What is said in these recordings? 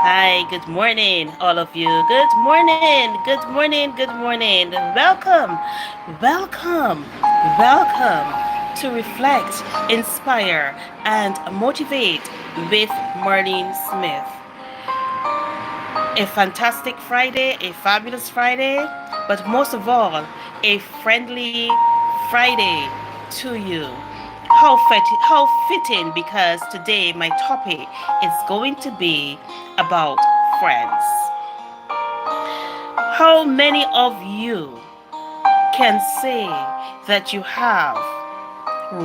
Hi, good morning, all of you. Good morning, good morning, good morning. Welcome, welcome to Reflect, Inspire, and Motivate with Marleen Smith. A fantastic Friday, a fabulous Friday, but most of all, a friendly Friday to you. How fitting because today my topic is going to be about friends. How many of you can say that you have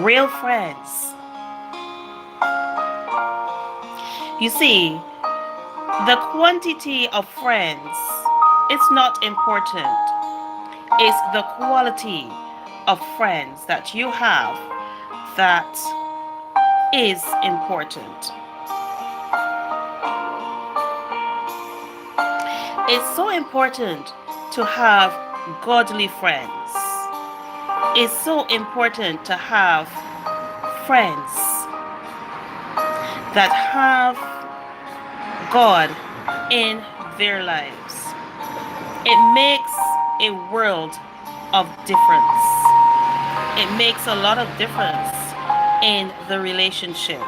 real friends? You see, the quantity of friends is not important. It's the quality of friends that you have that is important. It's so important to have godly friends. It's so important to have friends that have God in their lives. It makes a world of difference. It makes a lot of difference in the relationship.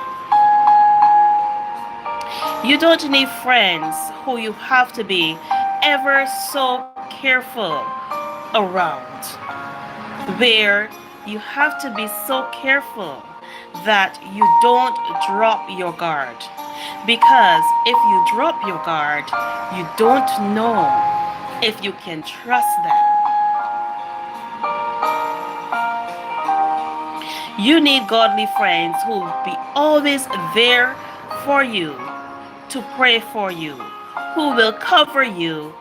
You don't need friends who you have to be ever so careful around, where you have to be so careful that you don't drop your guard. Because if you drop your guard, you don't know if you can trust them. You need godly friends who will be always there for you, to pray for you, who will cover you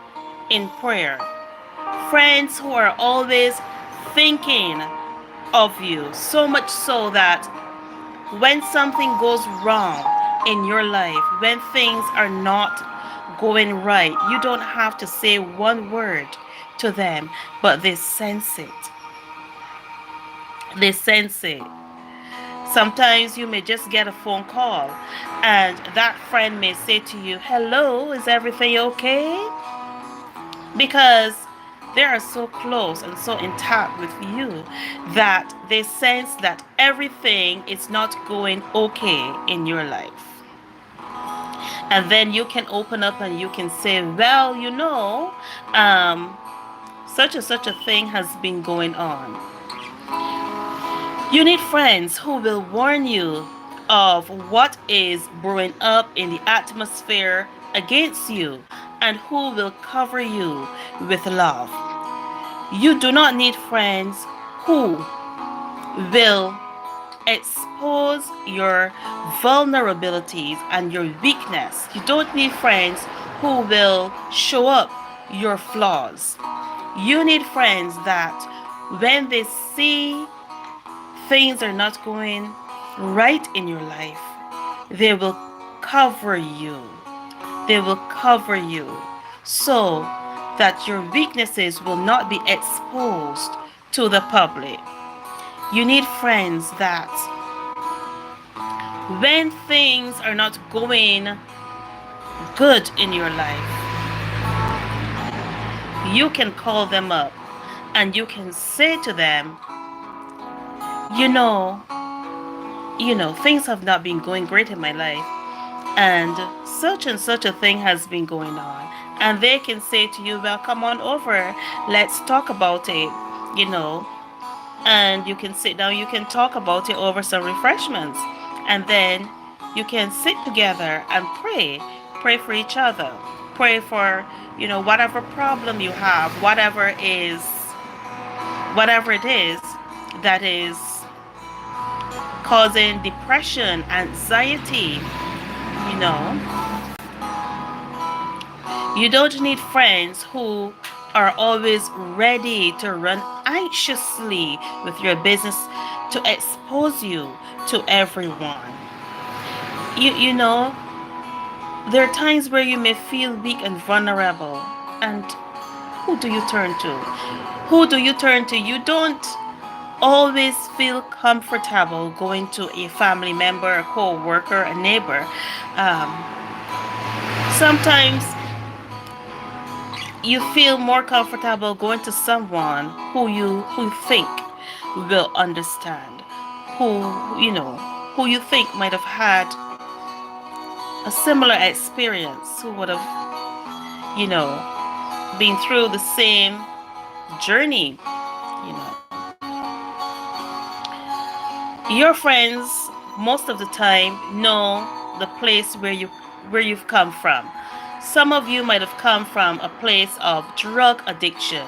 in prayer. Friends who are always thinking of you, so much so that when something goes wrong in your life, when things are not going right, you don't have to say one word to them, but they sense it. They sense it. Sometimes you may just get a phone call and that friend may say to you, "Hello, is everything okay?" Because they are so close and so intact with you that they sense that everything is not going okay in your life. And then you can open up and you can say, "Well, um, such and such a thing has been going on." You need friends who will warn you of what is brewing up in the atmosphere against you and who will cover you with love. You do not need friends who will expose your vulnerabilities and your weakness. You don't need friends who will show up your flaws. You need friends that when they see things are not going right in your life, they will cover you. They will cover you so that your weaknesses will not be exposed to the public. You need friends that when things are not going good in your life, you can call them up and you can say to them, you know, things have not been going great in my life, and such a thing has been going on. And they can say to you, "Well, come on over, let's talk about it," you know, and you can sit down, you can talk about it over some refreshments, and then you can sit together and pray for each other, pray for, whatever problem you have, whatever it is that is causing depression, anxiety. you know you don't need friends who are always ready to run anxiously with your business to expose you to everyone. You know, there are times where you may feel weak and vulnerable. And who do you turn to? Who do you turn to? You don't always feel comfortable going to a family member, a co-worker, a neighbor. Um, Sometimes you feel more comfortable going to someone who you think will understand, who you know, who you think might have had a similar experience, who would have, been through the same journey. You know, your friends most of the time know the place where you've come from. Some of you might have come from a place of drug addiction,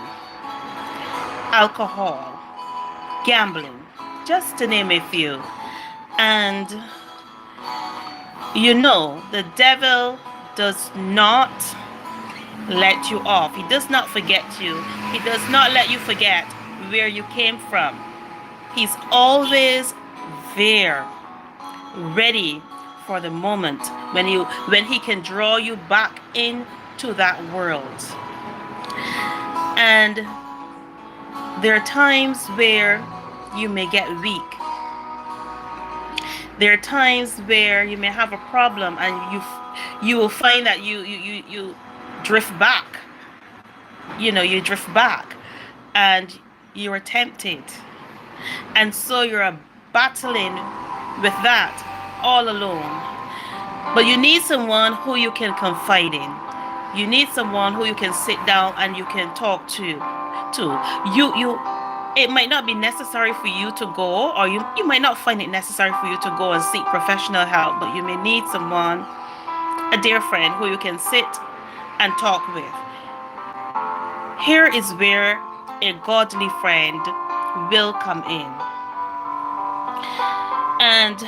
alcohol, gambling, just to name a few. And the devil does not let you off. He does not forget you. He does not let you forget where you came from. He's always there, ready for the moment when he can draw you back into that world. And there are times where you may get weak. There are times where you may have a problem and you will find that you drift back. You drift back and you are tempted. And so you're battling with that all alone. But you need someone who you can confide in. You need someone who you can sit down and you can talk to. It might not be necessary for you to go, or you might not find it necessary for you to go and seek professional help, but you may need someone, a dear friend, who you can sit and talk with. Here is where a godly friend will come in. And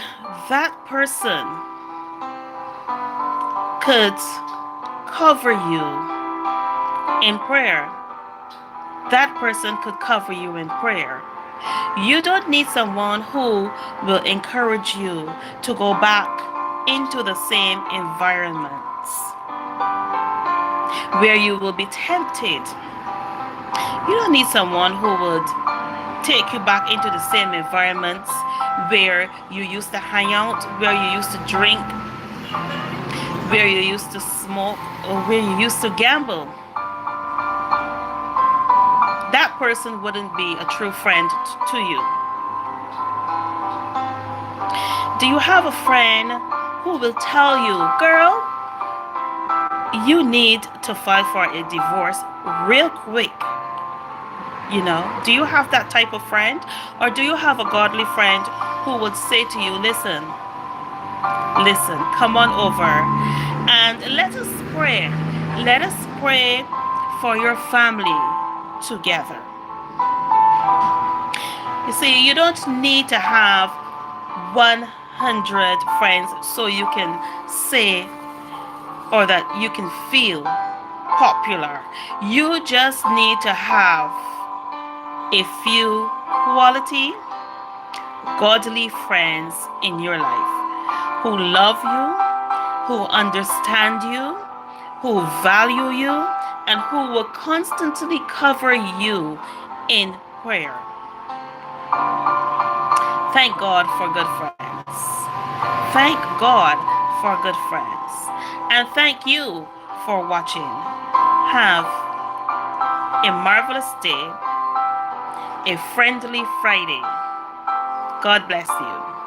that person could cover you in prayer. That person could cover you in prayer. You don't need someone who will encourage you to go back into the same environments where you will be tempted. You don't need someone who would take you back into the same environments where you used to hang out, where you used to drink, where you used to smoke, or where you used to gamble. That person wouldn't be a true friend to you. Do you have a friend who will tell you, girl, you need to file for a divorce real quick? Do you have that type of friend? Or do you have a godly friend who would say to you, listen, come on over and let us pray. Let us pray for your family together. You see, you don't need to have 100 friends so you can say, or that you can feel popular. You just need to have a few quality, godly friends in your life who love you, who understand you, who value you, and who will constantly cover you in prayer. Thank God for good friends. Thank God for good friends. And thank you for watching. Have a marvelous day, a friendly Friday. God bless you.